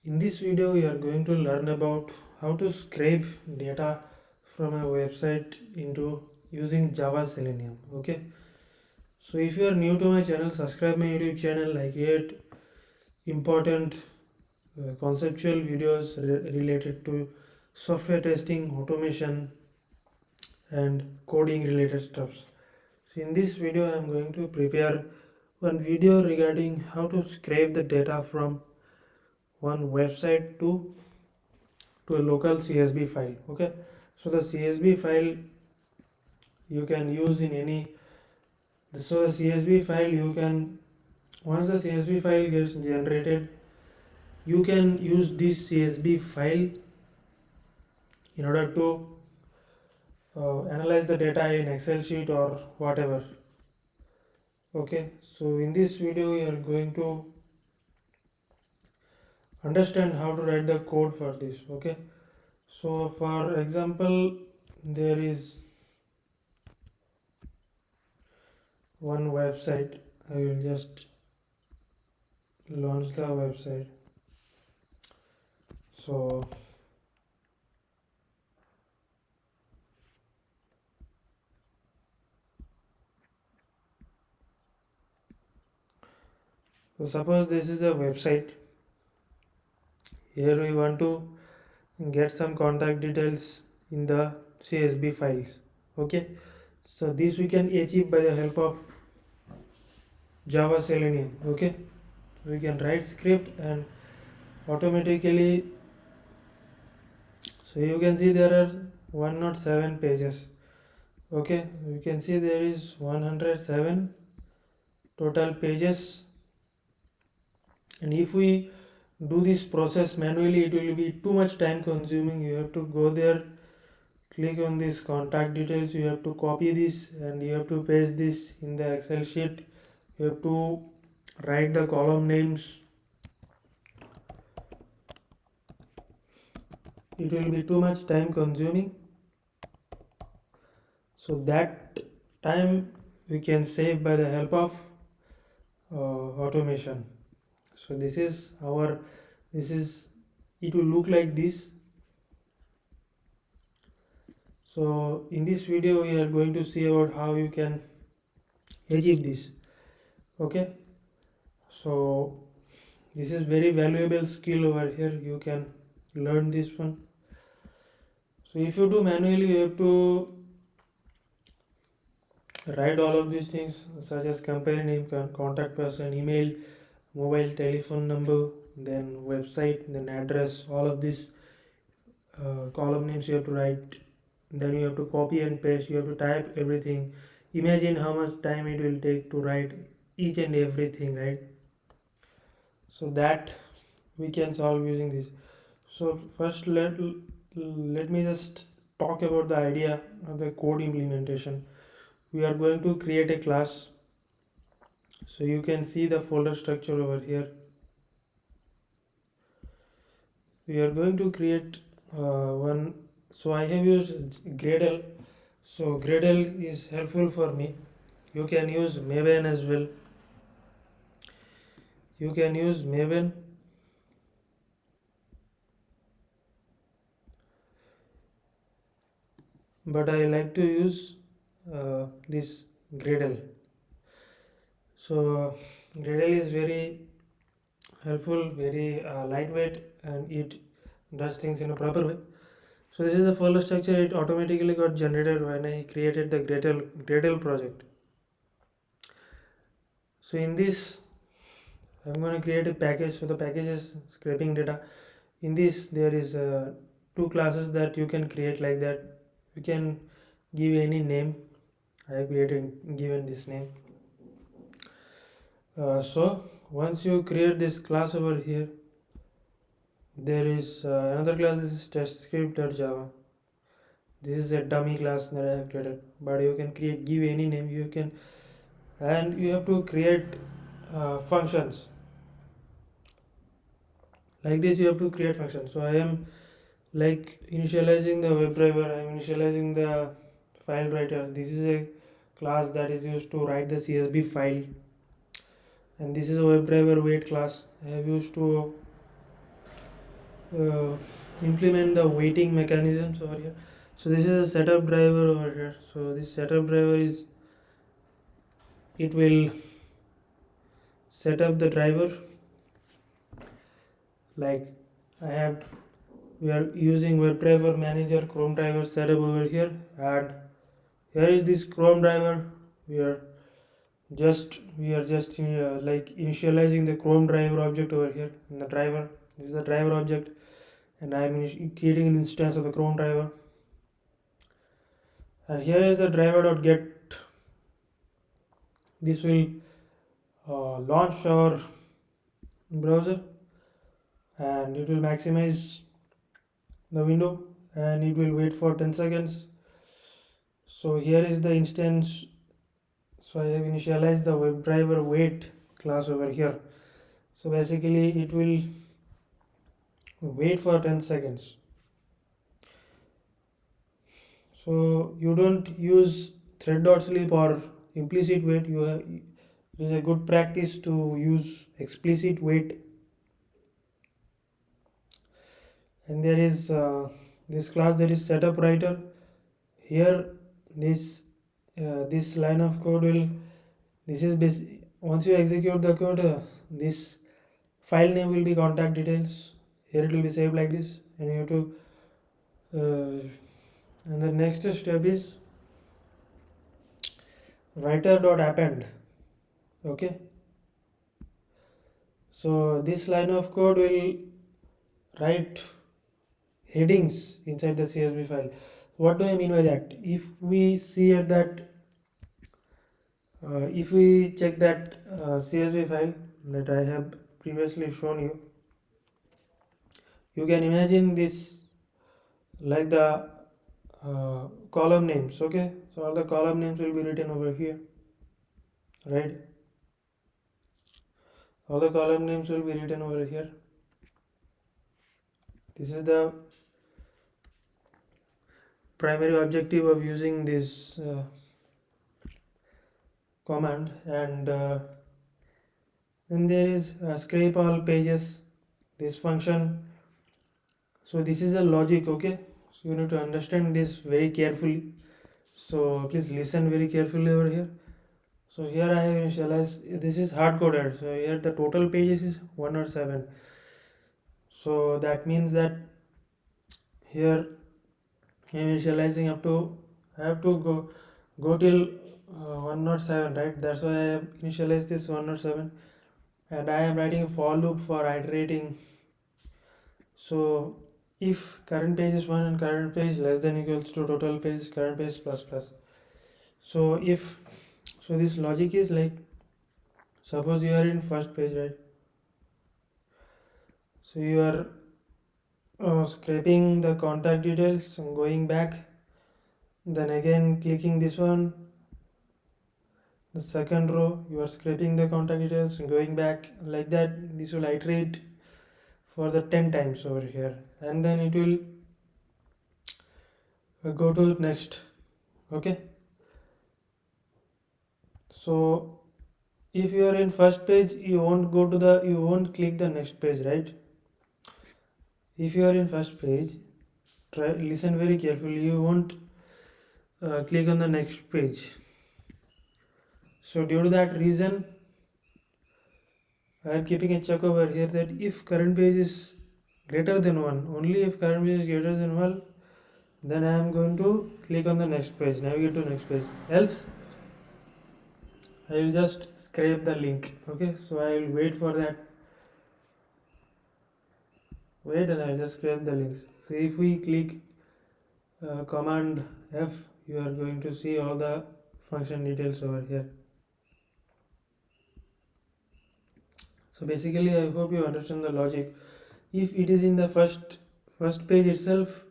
In this video, we are going to learn about how to scrape data from a website into using Java Selenium. Okay, so if you are new to my channel, subscribe my YouTube channel. I create important conceptual videos related to software testing, automation, and coding related stuffs. So in this video, I am going to prepare one video regarding how to scrape the data from one website to a local CSV file. Okay, so the CSV file you can use in any. So the CSV file you can, once the CSV file gets generated, you can use this CSV file in order to analyze the data in Excel sheet or whatever. Okay, so in this video we are going to understand how to write the code for this. Okay, so for example, there is one website. I will just launch the website. So suppose this is a website. Here we want to get some contact details in the CSV files. Okay, so this we can achieve by the help of Java Selenium. Okay, we can write script and automatically. So you can see there are 107 pages. Okay, you can see there is 107 total pages, and if we do this process manually, it will be too much time consuming. You have to go there, click on this contact details, you have to copy this and you have to paste this in the Excel sheet. You have to write the column names. It will be too much time consuming, so that time we can save by the help of automation. So this is it will look like this. So in this video we are going to see about how you can achieve this. Okay, so this is very valuable skill over here. You can learn this one. So if you do manually, you have to write all of these things such as company name, contact person, email, mobile telephone number, then website, then address. All of these column names you have to write. Then you have to copy and paste. You have to type everything. Imagine how much time it will take to write each and everything, right? So that we can solve using this. So first let me just talk about the idea of the code implementation. We are going to create a class. So you can see the folder structure over here. We are going to create one. So I have used Gradle. So Gradle is helpful for me. You can use Maven as well. You can use Maven. But I like to use this Gradle. So Gradle is very helpful, very lightweight, and it does things in a proper way. So this is the folder structure. It automatically got generated when I created the Gradle project. So in this, I'm going to create a package. So the package is scraping data. In this, there is two classes that you can create like that. You can give any name. I have given this name. So once you create this class over here, there is another class. This is testscript.java. This is a dummy class that I have created, but you can give any name. You can, and you have to create functions like this. You have to create functions. So I am like initializing the WebDriver. I am initializing the file writer. This is a class that is used to write the CSV file, and this is a WebDriver wait class. I have used to uh, implement the waiting mechanisms over here. So this is a setup driver over here. So this setup driver is, it will set up the driver. Like I have, we are using WebDriver Manager Chrome driver setup over here, and here is this Chrome driver. We are just like initializing the Chrome driver object over here in the driver. This is the driver object, and I am creating an instance of the Chrome driver. And here is the driver.get. This will launch our browser, and it will maximize the window, and it will wait for 10 seconds. So here is the instance. So I have initialized the WebDriver wait class over here. So basically it will wait for 10 seconds. So you don't use thread.sleep or implicit wait. It is a good practice to use explicit wait. And there is this class, that is setup writer. Here this line of code will, this is once you execute the code, this file name will be contact details. Here it will be saved like this, and you have to and the next step is writer.append. Okay, so this line of code will write headings inside the CSV file. What do I mean by that? If we see at that if we check that CSV file that I have previously shown you, you can imagine this like the column names. Okay, so all the column names will be written over here, right? All the column names will be written over here. This is the primary objective of using this command. And then there is scrape all pages, this function. So this is a logic. Okay, so you need to understand this very carefully, so please listen very carefully over here. So here I have initialized, this is hard coded, so here the total pages is 107. So that means that here I am initializing up to, I have to go till 107, right? That's why I have initialized this 107, and I am writing a for loop for iterating. So if current page is 1 and current page less than equals to total page current page plus plus. So if, so this logic is like, suppose you are in first page, right? So you are scraping the contact details and going back, then again clicking this one, the second row you are scraping the contact details and going back, like that. This will iterate for the 10 times over here, and then it will go to next. Okay, so if you are in first page, you won't click the next page, right? If you are in first page, try listen very carefully, you won't click on the next page. So due to that reason, I am keeping a check over here that if current page is greater than 1, only if current page is greater than 1, then I am going to click on the next page, navigate to next page. Else I will just scrape the link. Okay, so I will wait for that, wait, and I will just scrape the links. So if we click command F, you are going to see all the function details over here. So basically I hope you understand the logic. If it is in the first page itself,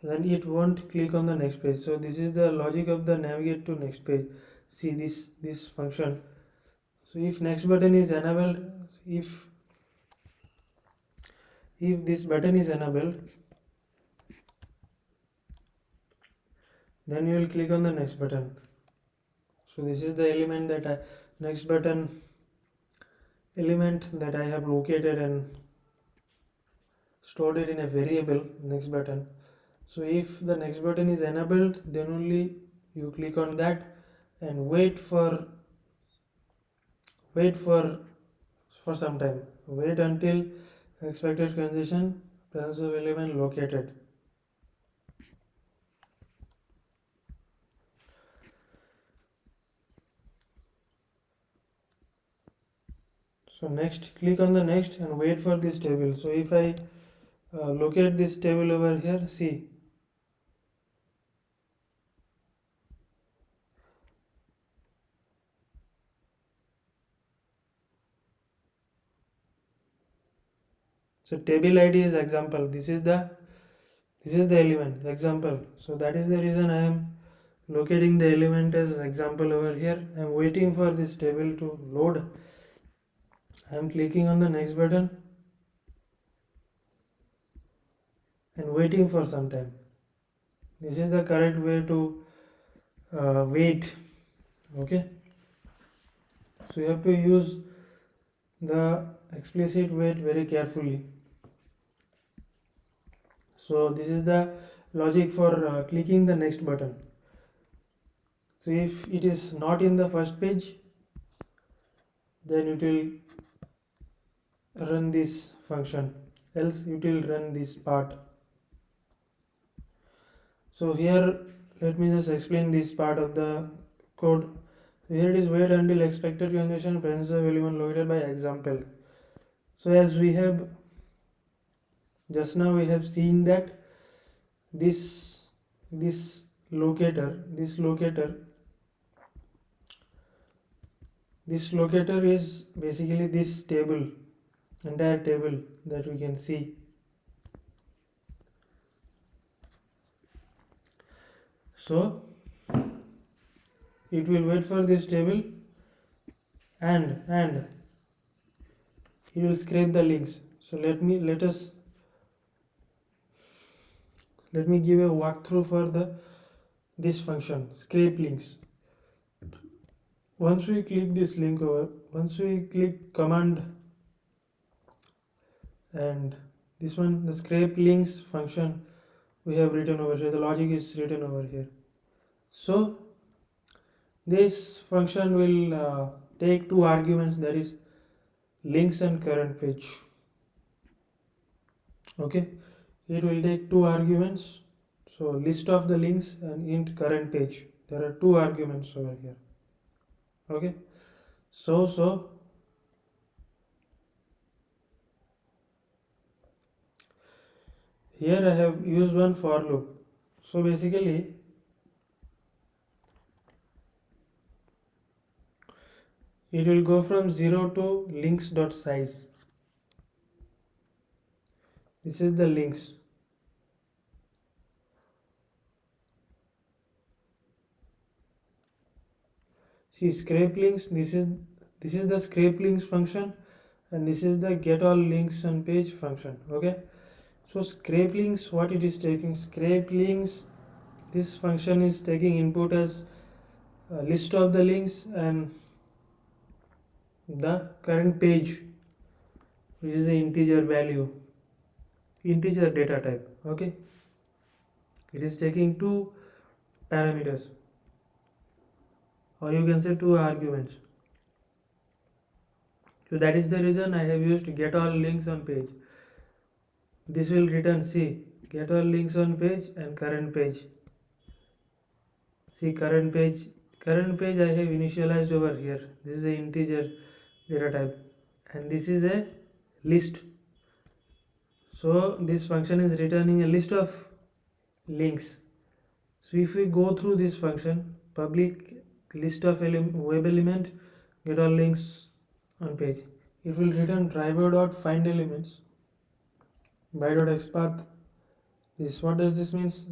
then it won't click on the next page. So this is the logic of the navigate to next page. See this function. So if next button is enabled, if this button is enabled, then you will click on the next button. So this is the element that next button element that I have located and stored it in a variable next button. So if the next button is enabled, then only you click on that and wait for some time. Wait until expected condition presence of element located. So next, click on the next and wait for this table. So if I locate this table over here, see. So table ID is example. This is the element example. So that is the reason I am locating the element as example over here. I am waiting for this table to load. I am clicking on the next button and waiting for some time. This is the correct way to wait. Okay. So you have to use the explicit wait very carefully. So this is the logic for clicking the next button. So if it is not in the first page, then it will run this function, else it will run this part. So here let me just explain this part of the code. So here it is wait until expected condition presence of element located by example. So as we have just now we have seen that this this locator is basically this table, entire table that we can see. So it will wait for this table and it will scrape the links. So let me give a walkthrough for this function scrape links. Once we click this link over, once we click command and this one, the scrape links function we have written over here, the logic is written over here. So this function will take two arguments, that is links and current page. Okay, it will take two arguments, so list of the links and int current page. There are two arguments over here. Okay, so here I have used one for loop. So basically it will go from 0 to links.size. This is the links. See scrape links, this is the scrape links function and this is the get all links on page function. Okay, so scrape links, what it is taking, scrape links, this function is taking input as a list of the links and the current page, which is the integer value, integer data type. Okay, it is taking two parameters, or you can say two arguments. So that is the reason I have used get all links on page. This will return, see, get all links on page and current page. See current page I have initialized over here. This is the integer data type and this is a list. So this function is returning a list of links. So if we go through this function, public list of web element, get all links on page, it will return driver dot find elements by dot xpath. This, what does this means?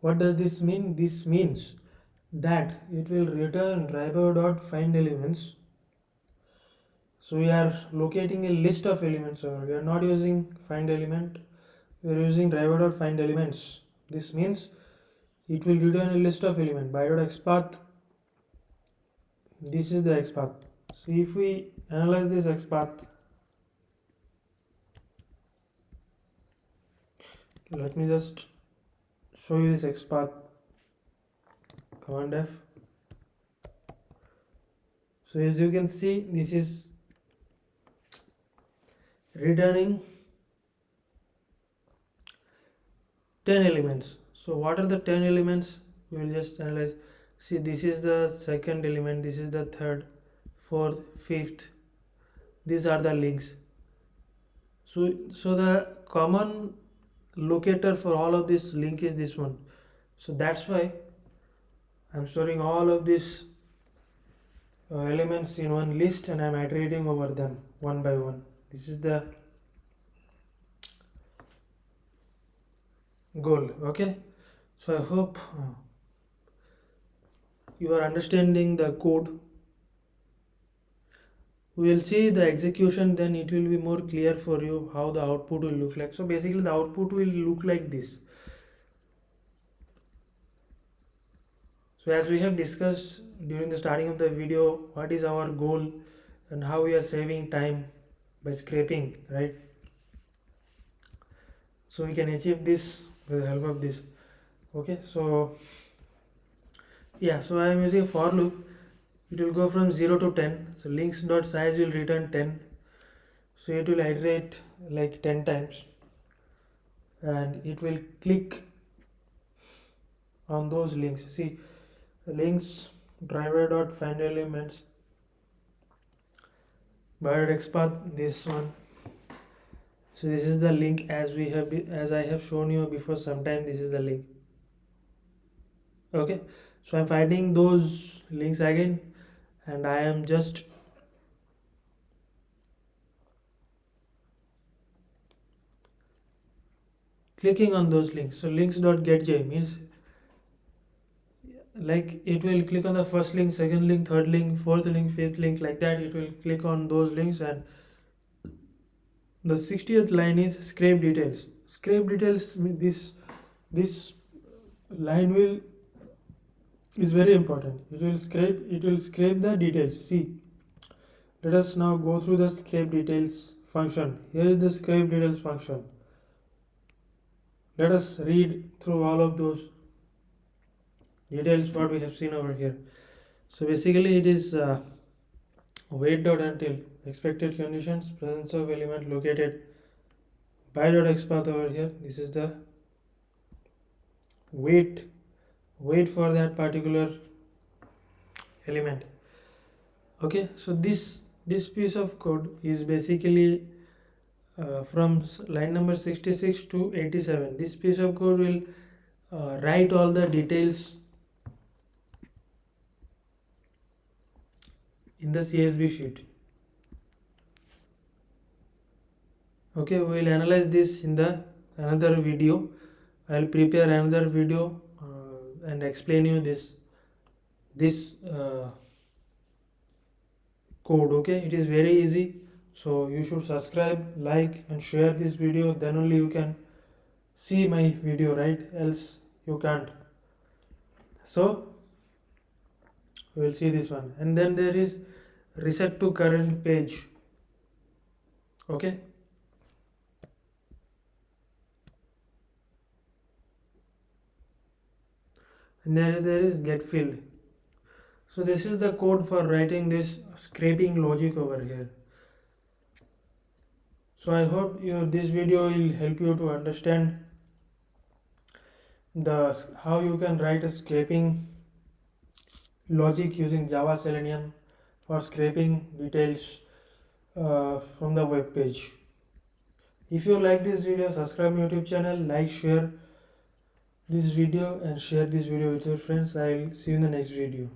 What does this mean? This means that it will return driver dot find elements. So we are locating a list of elements, or we are not using find element, we are using driver dot find elements. This means it will return a list of element by dot xpath. This is the xpath. So if we analyze this xpath, Let me just show you this XPath. Command F. So as you can see, this is returning 10 elements. So what are the 10 elements? We will just analyze. See, this is the second element, this is the third, fourth, fifth. These are the links. So the common locator for all of this link is this one. So that's why I'm storing all of these elements in one list and I'm iterating over them one by one. This is the goal. Okay, so I hope you are understanding the code. We will see the execution, then it will be more clear for you how the output will look like. So basically the output will look like this. So as we have discussed during the starting of the video, what is our goal and how we are saving time by scraping, right? So we can achieve this with the help of this. Okay, so yeah, so I am using a for loop. It will go from 0 to 10. So links dot size will return 10. So it will iterate like 10 times and it will click on those links. See, the links driver dot find elements XPath, this one. So this is the link as I have shown you before sometime. This is the link. Okay, so I'm finding those links again and I am just clicking on those links. So links.getj means like it will click on the first link, second link, third link, fourth link, fifth link, like that. It will click on those links, and the 60th line is scrape details. Scrape details, this line will is very important. It will scrape the details. See, let us now go through the scrape details function. Here is the scrape details function. Let us read through all of those details what we have seen over here. So basically it is wait dot until expected conditions, presence of element located by dot xpath over here. This is the wait for that particular element. Okay, so this piece of code is basically from line number 66 to 87. This piece of code will write all the details in the CSV sheet. Okay, we will analyze this in the another video. I will prepare another video and explain you this code. Okay, it is very easy, so you should subscribe, like and share this video, then only you can see my video, right? Else you can't. So we will see this one, and then there is reset to current page. Okay, and there is get field. So this is the code for writing this scraping logic over here. So I hope this video will help you to understand how you can write a scraping logic using Java Selenium for scraping details from the web page. If you like this video, subscribe my YouTube channel, like, share this video and share this video with your friends. I'll see you in the next video.